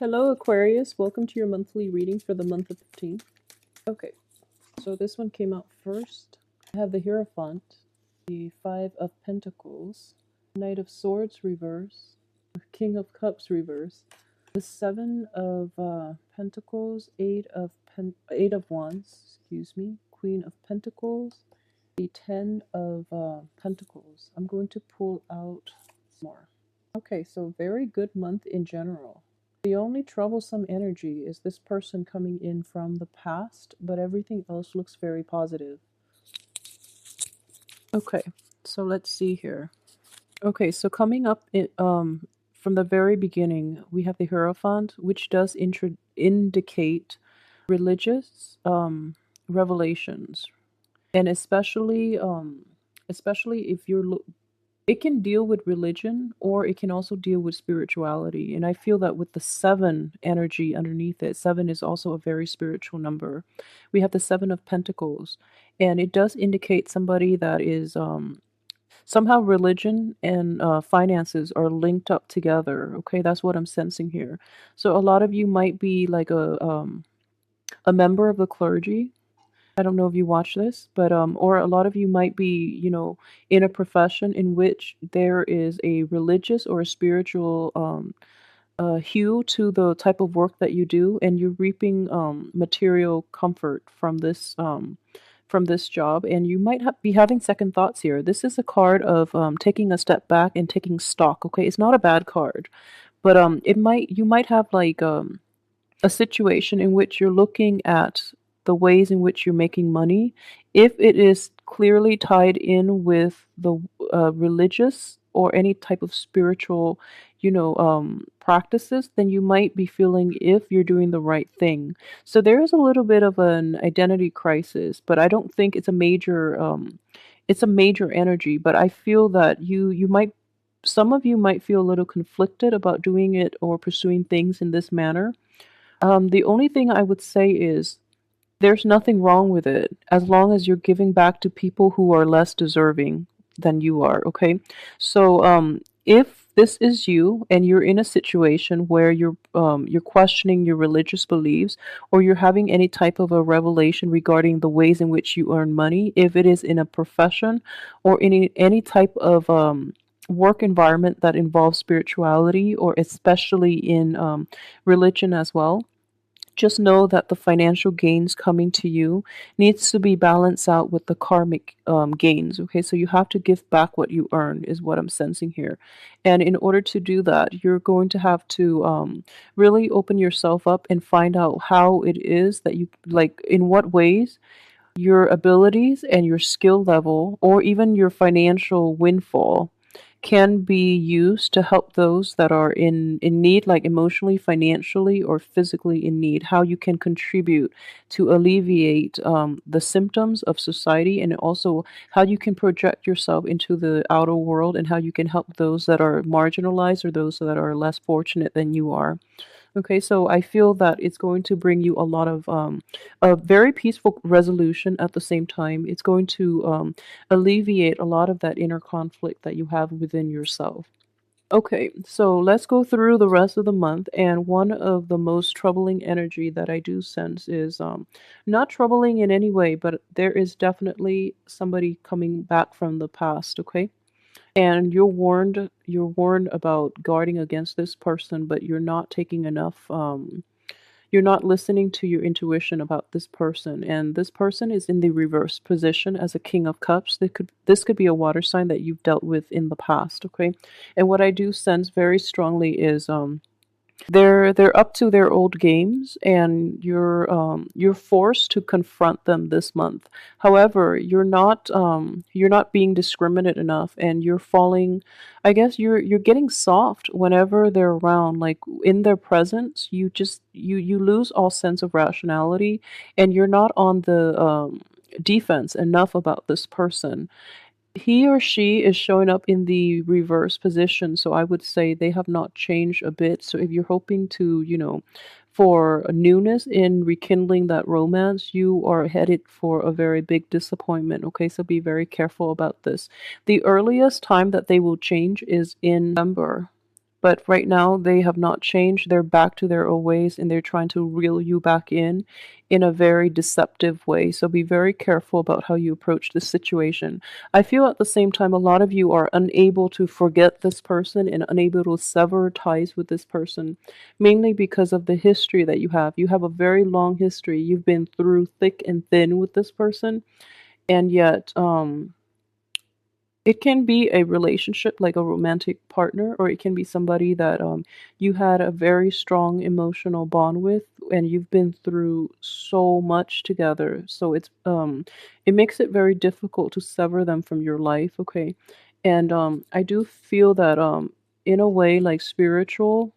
Hello, Aquarius. Welcome to your monthly reading for the month of 15th. Okay, so this one came out first. I have the Hierophant, the Five of Pentacles, Knight of Swords reverse, King of Cups reverse, the Seven of Pentacles, Eight of Wands, excuse me, Queen of Pentacles, the Ten of Pentacles. I'm going to pull out more. Okay, so very good month in general. The only troublesome energy is this person coming in from the past, but everything else looks very positive. Okay, so let's see here. Okay, so coming up from the very beginning, we have the Hierophant, which does indicate religious revelations, and especially if you're it can deal with religion or it can also deal with spirituality. And I feel that with the seven energy underneath it, seven is also a very spiritual number. We have the Seven of Pentacles, and it does indicate somebody that is somehow religion and finances are linked up together. Okay, that's what I'm sensing here. So a lot of you might be like a member of the clergy. I don't know if you watch this, but or a lot of you might be, in a profession in which there is a religious or a spiritual hue to the type of work that you do, and you're reaping material comfort from this job, and you might be having second thoughts here. This is a card of taking a step back and taking stock. Okay, it's not a bad card, but you might have like a situation in which you're looking at the ways in which you're making money. If it is clearly tied in with the religious or any type of spiritual, practices, then you might be feeling if you're doing the right thing. So there is a little bit of an identity crisis, but I don't think it's a major energy. But I feel that some of you might feel a little conflicted about doing it or pursuing things in this manner. The only thing I would say is there's nothing wrong with it as long as you're giving back to people who are less deserving than you are, okay? So, if this is you and you're in a situation where you're questioning your religious beliefs, or you're having any type of a revelation regarding the ways in which you earn money, if it is in a profession or any type of work environment that involves spirituality, or especially in religion as well, just know that the financial gains coming to you needs to be balanced out with the karmic gains. Okay, so you have to give back what you earn, is what I'm sensing here. And in order to do that, you're going to have to really open yourself up and find out how it is that you like, in what ways your abilities and your skill level, or even your financial windfall, can be used to help those that are in need, like emotionally, financially, or physically in need. How you can contribute to alleviate the symptoms of society, and also how you can project yourself into the outer world, and how you can help those that are marginalized or those that are less fortunate than you are. Okay, so I feel that it's going to bring you a lot of a very peaceful resolution. At the same time, it's going to alleviate a lot of that inner conflict that you have within yourself. Okay, so let's go through the rest of the month. And one of the most troubling energy that I do sense is not troubling in any way, but there is definitely somebody coming back from the past. Okay, and you're warned about guarding against this person, but you're not taking enough you're not listening to your intuition about this person, and this person is in the reverse position as a King of Cups. This could be a water sign that you've dealt with in the past. Okay, and what I do sense very strongly is they're up to their old games, and you're forced to confront them this month. However, you're not being discriminate enough, and you're falling. I guess you're getting soft whenever they're around. Like, in their presence, you lose all sense of rationality, and you're not on the defense enough about this person. He or she is showing up in the reverse position, so I would say they have not changed a bit. So if you're hoping to, for a newness in rekindling that romance, you are headed for a very big disappointment. Okay, so be very careful about this. The earliest time that they will change is in November. But right now, they have not changed. They're back to their old ways and they're trying to reel you back in a very deceptive way. So be very careful about how you approach this situation. I feel at the same time, a lot of you are unable to forget this person and unable to sever ties with this person, mainly because of the history that you have. You have a very long history. You've been through thick and thin with this person, and yet, it can be a relationship, like a romantic partner, or it can be somebody that you had a very strong emotional bond with, and you've been through so much together. So it makes it very difficult to sever them from your life. Okay, and I do feel that in a way, like spiritual,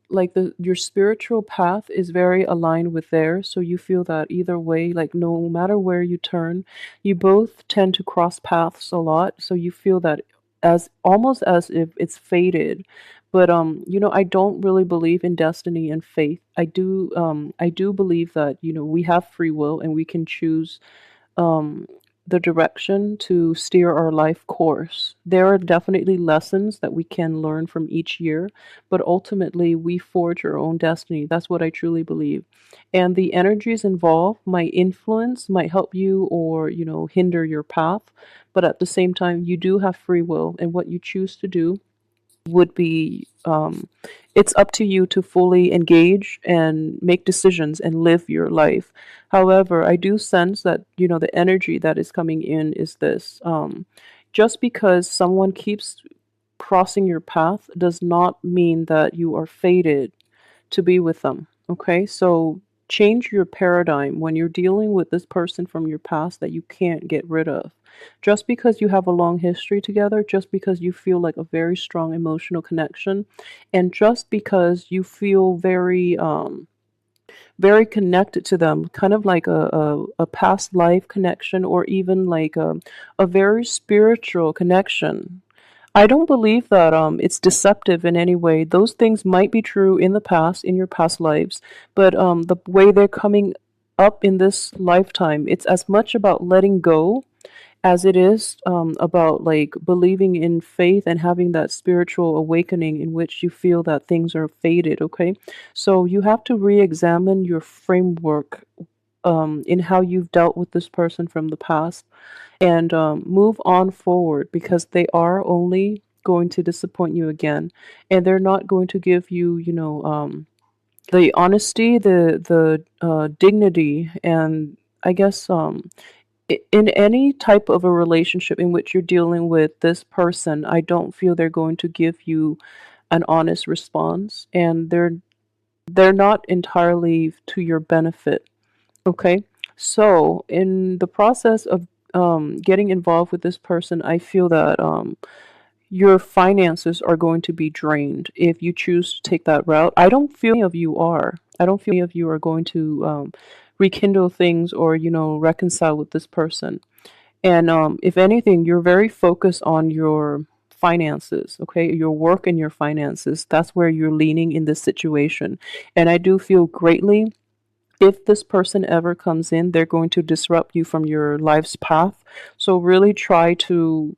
like the your spiritual path is very aligned with theirs, so you feel that either way, like no matter where you turn, you both tend to cross paths a lot, so you feel that as almost as if it's fated. But I don't really believe in destiny and fate. I do believe that we have free will and we can choose um, the direction to steer our life course. There are definitely lessons that we can learn from each year, but ultimately we forge our own destiny. That's what I truly believe. And the energies involved might influence, might help you or, hinder your path. But at the same time, you do have free will, and what you choose to do would be it's up to you to fully engage and make decisions and live your life. However, I do sense that the energy that is coming in is this: just because someone keeps crossing your path does not mean that you are fated to be with them. Okay, so change your paradigm when you're dealing with this person from your past that you can't get rid of. Just because you have a long history together, just because you feel like a very strong emotional connection, and just because you feel very connected to them, kind of like a past life connection, or even like a very spiritual connection. I don't believe that it's deceptive in any way. Those things might be true in the past, in your past lives, but the way they're coming up in this lifetime, it's as much about letting go as it is about like believing in faith and having that spiritual awakening in which you feel that things are faded. Okay, so you have to re-examine your framework in how you've dealt with this person from the past, and move on forward, because they are only going to disappoint you again, and they're not going to give you, the honesty, the dignity, and I guess in any type of a relationship in which you're dealing with this person, I don't feel they're going to give you an honest response, and they're not entirely to your benefit. Okay. So, in the process of getting involved with this person, I feel that your finances are going to be drained if you choose to take that route. I don't feel any of you are. I don't feel any of you are going to rekindle things or, reconcile with this person. And if anything, you're very focused on your finances, okay? Your work and your finances. That's where you're leaning in this situation. And I do feel greatly, if this person ever comes in, they're going to disrupt you from your life's path. So really try to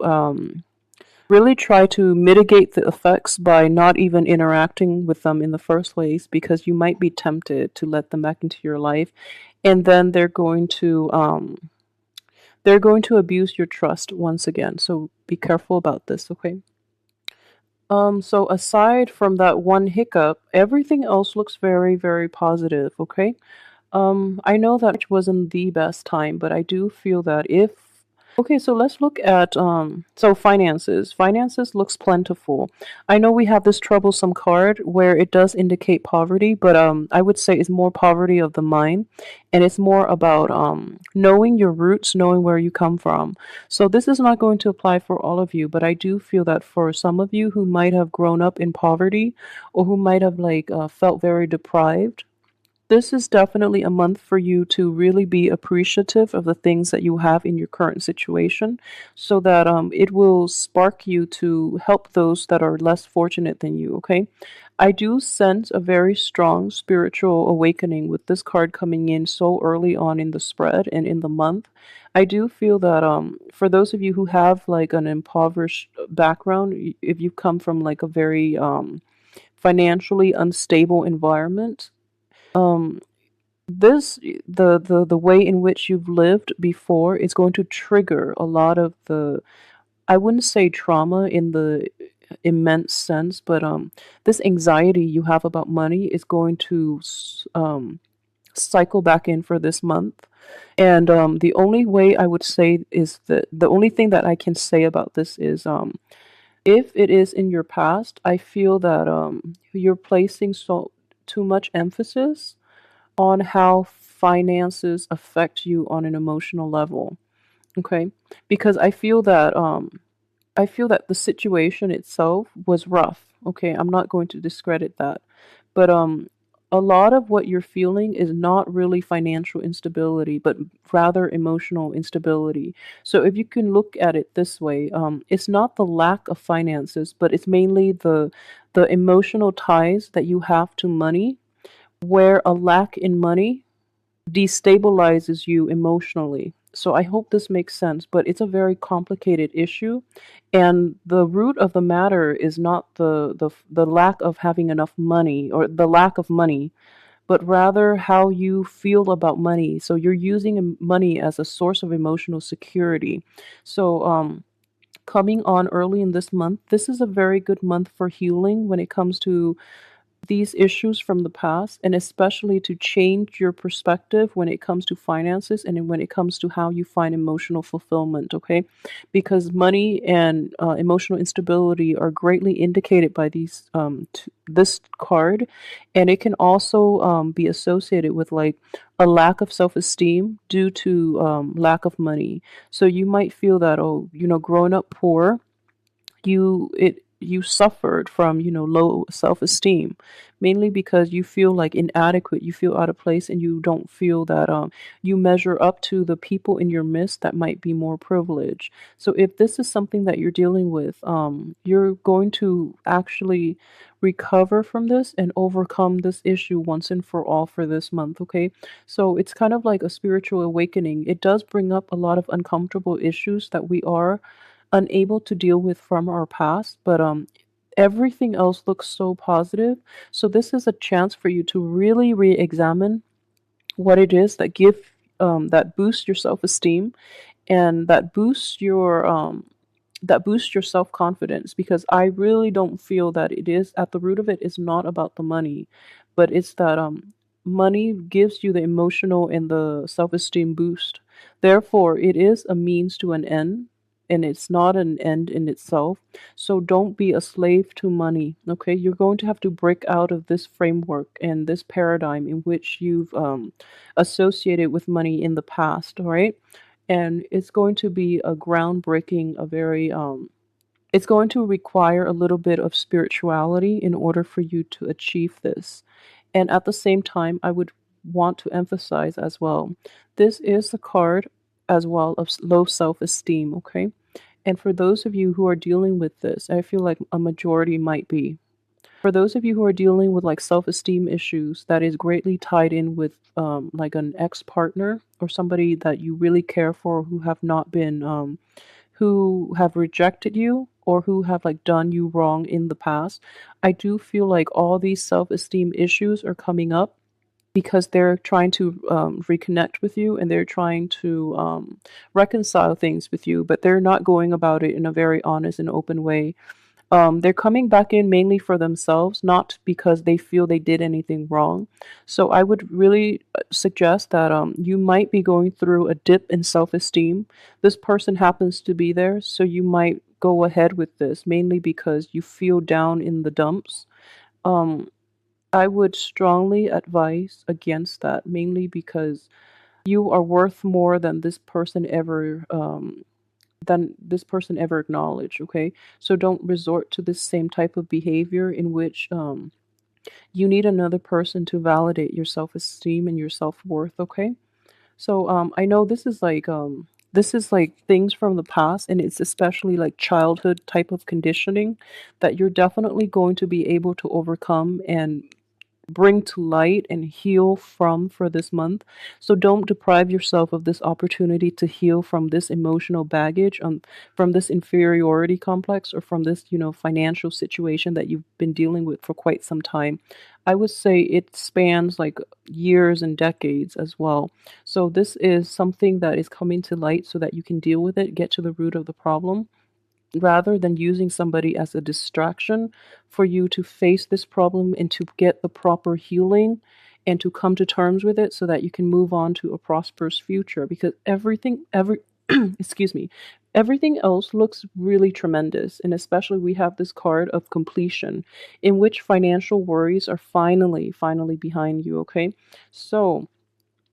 mitigate the effects by not even interacting with them in the first place, because you might be tempted to let them back into your life, and then they're going to abuse your trust once again. So be careful about this, okay? So aside from that one hiccup, everything else looks very, very positive, okay? I know that March wasn't the best time, but I do feel that if okay, so let's look at so finances. Finances looks plentiful. I know we have this troublesome card where it does indicate poverty, but I would say it's more poverty of the mind, and it's more about knowing your roots, knowing where you come from. So this is not going to apply for all of you, but I do feel that for some of you who might have grown up in poverty, or who might have like felt very deprived, this is definitely a month for you to really be appreciative of the things that you have in your current situation, so that it will spark you to help those that are less fortunate than you, okay? I do sense a very strong spiritual awakening with this card coming in so early on in the spread and in the month. I do feel that for those of you who have like an impoverished background, if you come from like a very financially unstable environment, um this the way in which you've lived before is going to trigger a lot of the, I wouldn't say trauma in the immense sense, but this anxiety you have about money is going to cycle back in for this month. And the only way I would say is that the only thing that I can say about this is if it is in your past, I feel that you're placing so too much emphasis on how finances affect you on an emotional level. Okay, because I feel that the situation itself was rough. Okay, I'm not going to discredit that. But a lot of what you're feeling is not really financial instability, but rather emotional instability. So if you can look at it this way, it's not the lack of finances, but it's mainly the emotional ties that you have to money, where a lack in money destabilizes you emotionally. So I hope this makes sense, but it's a very complicated issue, and the root of the matter is not the lack of having enough money or the lack of money, but rather how you feel about money. So you're using money as a source of emotional security. So coming on early in this month, this is a very good month for healing when it comes to these issues from the past, and especially to change your perspective when it comes to finances and when it comes to how you find emotional fulfillment. Okay, because money and emotional instability are greatly indicated by this card, and it can also be associated with like a lack of self-esteem due to lack of money. So you might feel that, oh, growing up poor, you suffered from low self-esteem, mainly because you feel like inadequate, you feel out of place, and you don't feel that you measure up to the people in your midst that might be more privileged. So if this is something that you're dealing with, you're going to actually recover from this and overcome this issue once and for all for this month. Okay, so it's kind of like a spiritual awakening. It does bring up a lot of uncomfortable issues that we are unable to deal with from our past, but everything else looks so positive. So this is a chance for you to really re-examine what it is that boosts your self-esteem, and that boosts your self-confidence, because I really don't feel that it is at the root of it is not about the money, but it's that money gives you the emotional and the self-esteem boost. Therefore, it is a means to an end, and it's not an end in itself. So don't be a slave to money. Okay, you're going to have to break out of this framework and this paradigm in which you've associated with money in the past. All right, and it's going to be a groundbreaking, a very it's going to require a little bit of spirituality in order for you to achieve this. And at the same time, I would want to emphasize as well, this is the card as well of low self-esteem. Okay, and for those of you who are dealing with this, I feel like a majority might be. For those of you who are dealing with like self-esteem issues, that is greatly tied in with like an ex-partner or somebody that you really care for, who have not been who have rejected you or who have like done you wrong in the past. I do feel like all these self-esteem issues are coming up because they're trying to reconnect with you, and they're trying to reconcile things with you, but they're not going about it in a very honest and open way. They're coming back in mainly for themselves, not because they feel they did anything wrong. So I would really suggest that you might be going through a dip in self-esteem. This person happens to be there, so you might go ahead with this mainly because you feel down in the dumps. Um, I would strongly advise against that, mainly because you are worth more than this person ever acknowledged. Okay, so don't resort to this same type of behavior in which you need another person to validate your self-esteem and your self-worth. Okay, so I know this is like This is like things from the past, and it's especially like childhood type of conditioning that you're definitely going to be able to overcome and bring to light and heal from for this month. So don't deprive yourself of this opportunity to heal from this emotional baggage, from this inferiority complex, or from this, financial situation that you've been dealing with for quite some time. I would say it spans like years and decades as well. So this is something that is coming to light so that you can deal with it, get to the root of the problem rather than using somebody as a distraction for you to face this problem and to get the proper healing and to come to terms with it so that you can move on to a prosperous future, because every excuse me, everything else looks really tremendous, and especially we have this card of completion in which financial worries are finally behind you. Okay, so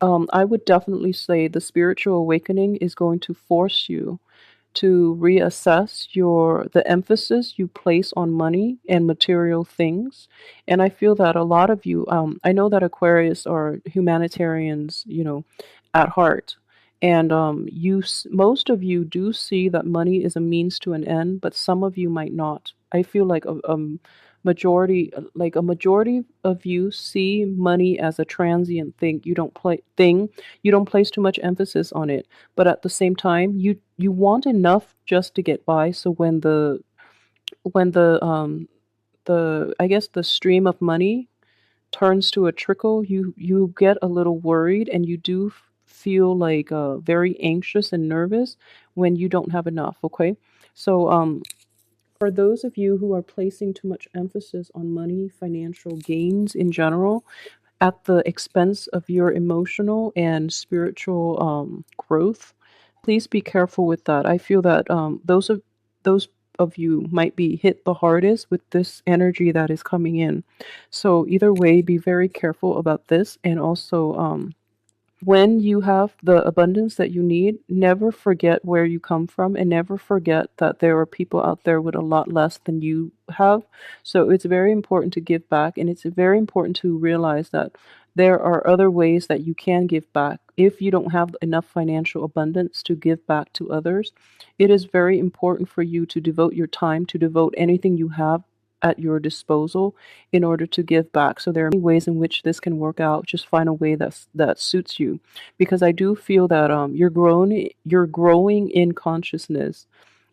I would definitely say the spiritual awakening is going to force you to reassess the emphasis you place on money and material things. And I feel that a lot of you, I know that Aquarius are humanitarians, at heart. And most of you do see that money is a means to an end, but some of you might not. I feel like a majority of you see money as a transient thing. You don't place too much emphasis on it, but at the same time you want enough just to get by. So when the I guess the stream of money turns to a trickle, you get a little worried, and you do feel like very anxious and nervous when you don't have enough. Okay, so for those of you who are placing too much emphasis on money, financial gains in general, at the expense of your emotional and spiritual growth, please be careful with that. I feel that those of you might be hit the hardest with this energy that is coming in. So either way, be very careful about this, and also when you have the abundance that you need, never forget where you come from, and never forget that there are people out there with a lot less than you have. So it's very important to give back, and it's very important to realize that there are other ways that you can give back. If you don't have enough financial abundance to give back to others, it is very important for you to devote your time, to devote anything you have at your disposal in order to give back. So there are many ways in which this can work out. Just find a way that suits you, because I do feel that you're growing in consciousness,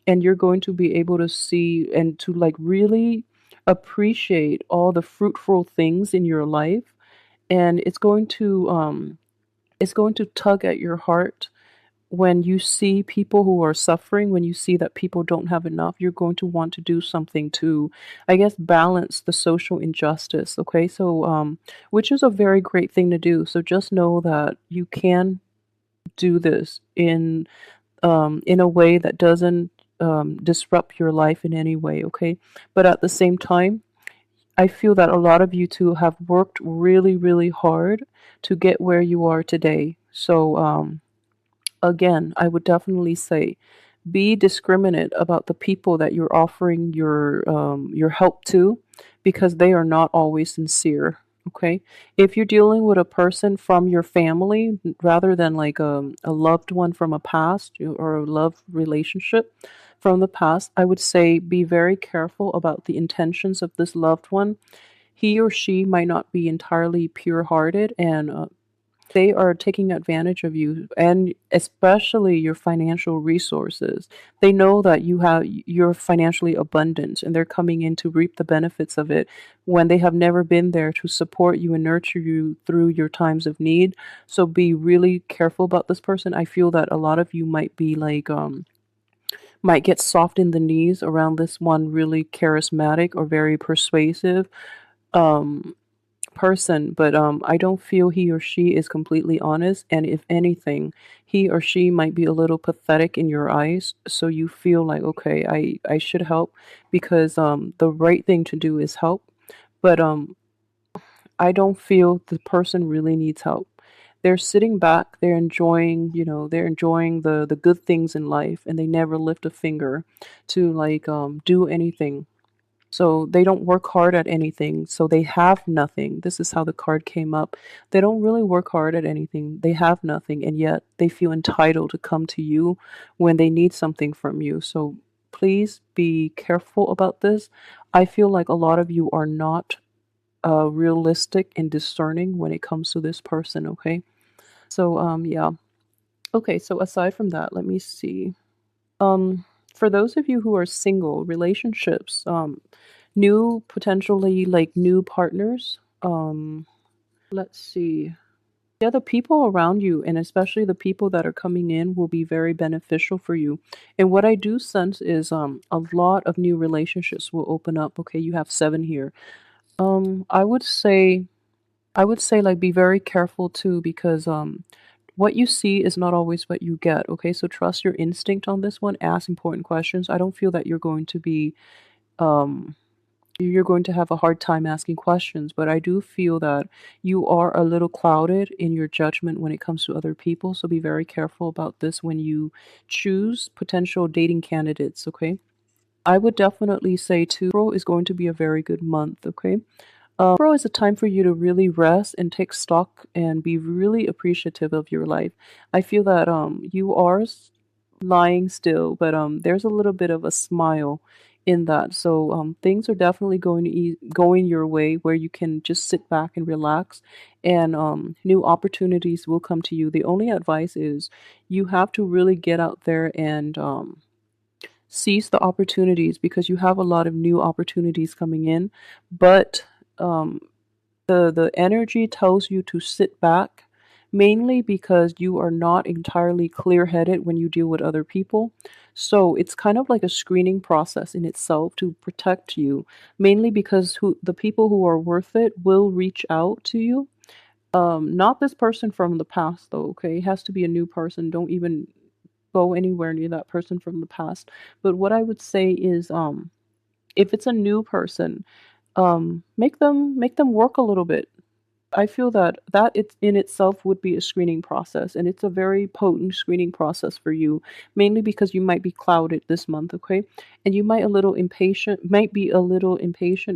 and you're going to be able to see and to like really appreciate all the fruitful things in your life, and it's going to tug at your heart when you see people who are suffering, when you see that people don't have enough. You're going to want to do something to, I guess, balance the social injustice. Okay, so which is a very great thing to do. So just know that you can do this in a way that doesn't disrupt your life in any way. Okay, but at the same time, I feel that a lot of you two have worked really, really hard to get where you are today. So again, I would definitely say be discriminate about the people that you're offering your help to, because they are not always sincere. Okay, if you're dealing with a person from your family rather than like a loved one from a past, or a love relationship from the past, I would say be very careful about the intentions of this loved one. He or she might not be entirely pure hearted, and they are taking advantage of you, and especially your financial resources. They know that you're financially abundant, and they're coming in to reap the benefits of it when they have never been there to support you and nurture you through your times of need. So be really careful about this person. I feel that a lot of you might be like might get soft in the knees around this one really charismatic or very persuasive um person, but I don't feel he or she is completely honest, and if anything, he or she might be a little pathetic in your eyes, so you feel like, okay, I should help, because the right thing to do is help, but I don't feel the person really needs help. They're sitting back, they're enjoying the good things in life, and they never lift a finger to like do anything So they don't work hard at anything. So they have nothing. This is how the card came up. They don't really work hard at anything. They have nothing. And yet they feel entitled to come to you when they need something from you. So please be careful about this. I feel like a lot of you are not realistic and discerning when it comes to this person. Okay. So, yeah. Okay. So aside from that, let me see. For those of you who are single, relationships, new potentially like new partners. Let's see. Yeah, the people around you and especially the people that are coming in will be very beneficial for you. And what I do sense is a lot of new relationships will open up. Okay, you have 7 here. I would say like be very careful too because what you see is not always what you get. Okay, so trust your instinct on this one. Ask important questions. I don't feel that um you're going to have a hard time asking questions, but I do feel that you are a little clouded in your judgment when it comes to other people. So be very careful about this when you choose potential dating candidates, okay? I would definitely say too, April is going to be a very good month, okay? April is a time for you to really rest and take stock and be really appreciative of your life. I feel that you are lying still, but there's a little bit of a smile in that. So things are definitely going to going your way where you can just sit back and relax, and new opportunities will come to you. The only advice is you have to really get out there and seize the opportunities because you have a lot of new opportunities coming in, but um, the energy tells you to sit back mainly because you are not entirely clear-headed when you deal with other people. So it's kind of like a screening process in itself to protect you, mainly because the people who are worth it will reach out to you. Not this person from the past though, okay? It has to be a new person. Don't even go anywhere near that person from the past. But what I would say is if it's a new person, make them work a little bit. I feel that it in itself would be a screening process, and it's a very potent screening process for you, mainly because you might be clouded this month, okay? And you might be a little impatient,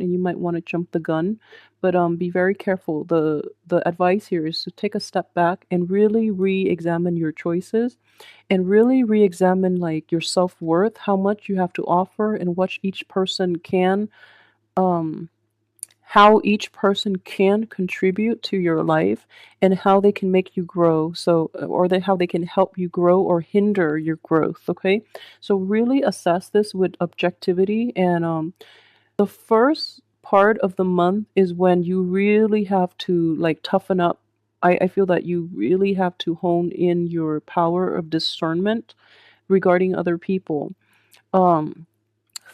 and you might want to jump the gun, but be very careful. The advice here is to take a step back and really re-examine your choices, and really re-examine like your self-worth, how much you have to offer, and what each person can um how each person can contribute to your life and how they can make you grow, so or how they can help you grow or hinder your growth, okay? So really assess this with objectivity, and the first part of the month is when you really have to like toughen up. I feel that you really have to hone in your power of discernment regarding other people. um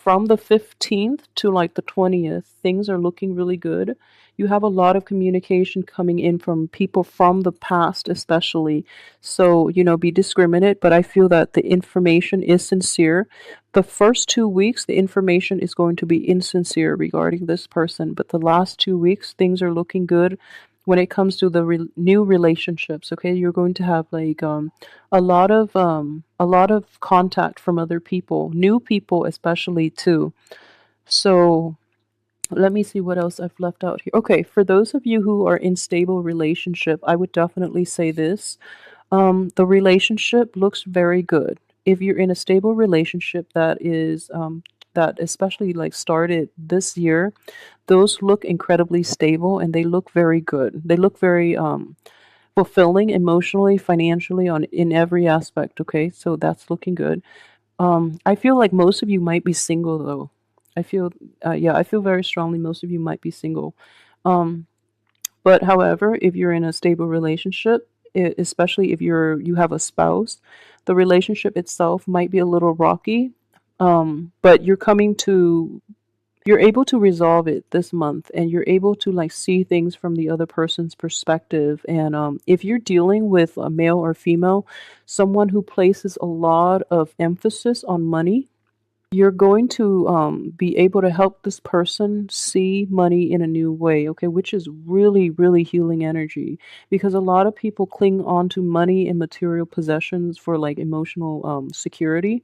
from the 15th to like the 20th, things are looking really good. You have a lot of communication coming in from people from the past, especially. So, be discriminate, but I feel that the information is sincere. The first 2 weeks, the information is going to be insincere regarding this person, but the last 2 weeks, things are looking good when it comes to the new relationships. Okay, you're going to have like a lot of contact from other people, new people especially too. So let me see what else I've left out here. Okay, for those of you who are in stable relationship, I would definitely say this. The relationship looks very good. If you're in a stable relationship that especially like started this year, those look incredibly stable and they look very good. They look very fulfilling emotionally, financially, on in every aspect. Okay, so that's looking good. I feel like most of you might be single though. I feel, yeah, I feel very strongly most of you might be single. Um, but however, if you're in a stable relationship, especially if you have a spouse, the relationship itself might be a little rocky. But you're able to resolve it this month, and you're able to like see things from the other person's perspective. And if you're dealing with a male or female, someone who places a lot of emphasis on money, you're going to be able to help this person see money in a new way, okay, which is really, really healing energy, because a lot of people cling on to money and material possessions for like emotional security.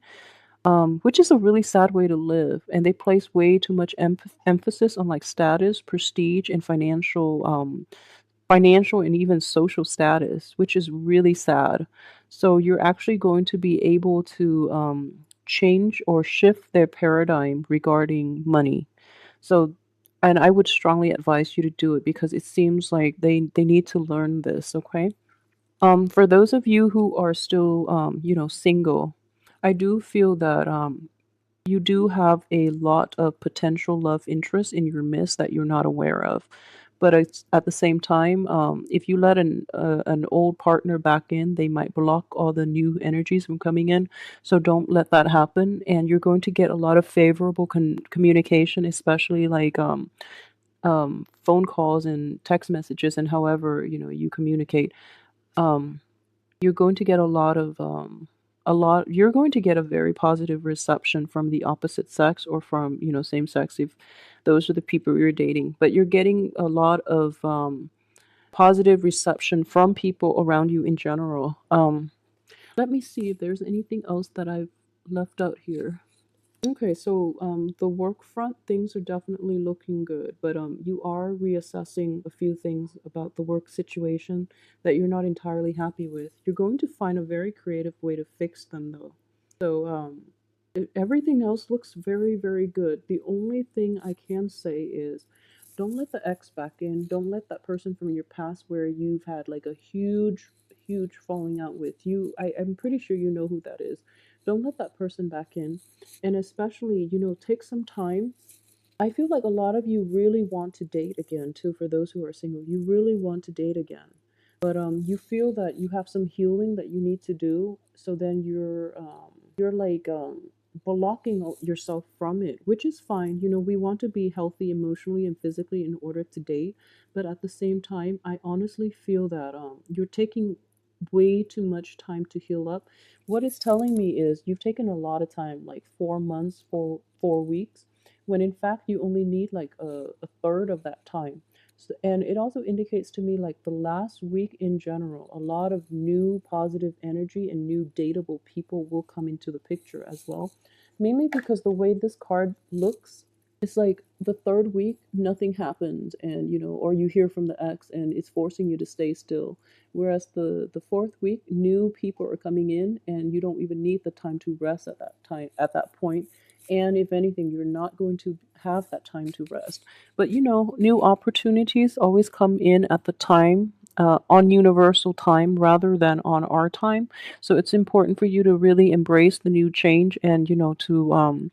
which is a really sad way to live. And they place way too much emphasis on like status, prestige, and financial and even social status, which is really sad. So you're actually going to be able to change or shift their paradigm regarding money. So, and I would strongly advise you to do it because it seems like they need to learn this. Okay. For those of you who are still, single, I do feel that you do have a lot of potential love interest in your midst that you're not aware of. But it's, at the same time, if you let an old partner back in, they might block all the new energies from coming in. So don't let that happen. And you're going to get a lot of favorable communication, especially like phone calls and text messages, and however you communicate. Um, you're going to get you're going to get a very positive reception from the opposite sex or from same sex if those are the people you're dating, but you're getting a lot of positive reception from people around you in general. Let me see if there's anything else that I've left out here. Okay, so the work front things are definitely looking good, but you are reassessing a few things about the work situation that you're not entirely happy with. You're going to find a very creative way to fix them, though. So everything else looks very, very good. The only thing I can say is don't let the ex back in. Don't let that person from your past where you've had like a huge, huge falling out with you. I'm pretty sure you know who that is. Don't let that person back in. And especially, take some time. I feel like a lot of you really want to date again, too, for those who are single. You really want to date again. But you feel that you have some healing that you need to do, so then you're like blocking yourself from it, which is fine. We want to be healthy emotionally and physically in order to date, but at the same time, I honestly feel that you're taking way too much time to heal up. What it's telling me is you've taken a lot of time, like 4 months, 4 weeks, when in fact you only need like a third of that time. So, and it also indicates to me like the last week in general, a lot of new positive energy and new dateable people will come into the picture as well. Mainly because the way this card looks, it's like the third week, nothing happens, and or you hear from the ex and it's forcing you to stay still. Whereas the fourth week, new people are coming in and you don't even need the time to rest at that point. And if anything, you're not going to have that time to rest. But new opportunities always come in at the time, on universal time rather than on our time. So it's important for you to really embrace the new change and, to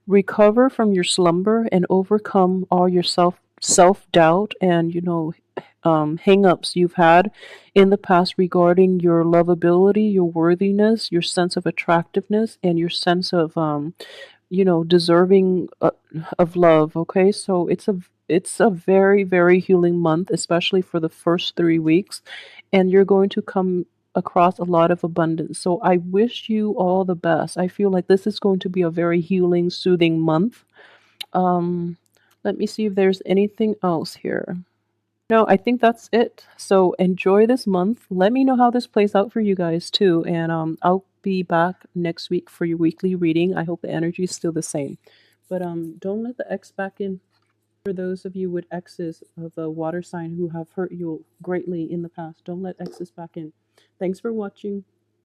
recover from your slumber and overcome all your self doubt and, hang-ups you've had in the past regarding your lovability, your worthiness, your sense of attractiveness, and your sense of deserving of love. Okay, so it's a very, very healing month, especially for the first 3 weeks, and you're going to come across a lot of abundance. So I wish you all the best. I feel like this is going to be a very healing, soothing month. um Let me see if there's anything else here. No, I think that's it. So enjoy this month. Let me know how this plays out for you guys too. And I'll be back next week for your weekly reading. I hope the energy is still the same. But don't let the X back in for those of you with X's of the water sign who have hurt you greatly in the past. Don't let X's back in. Thanks for watching.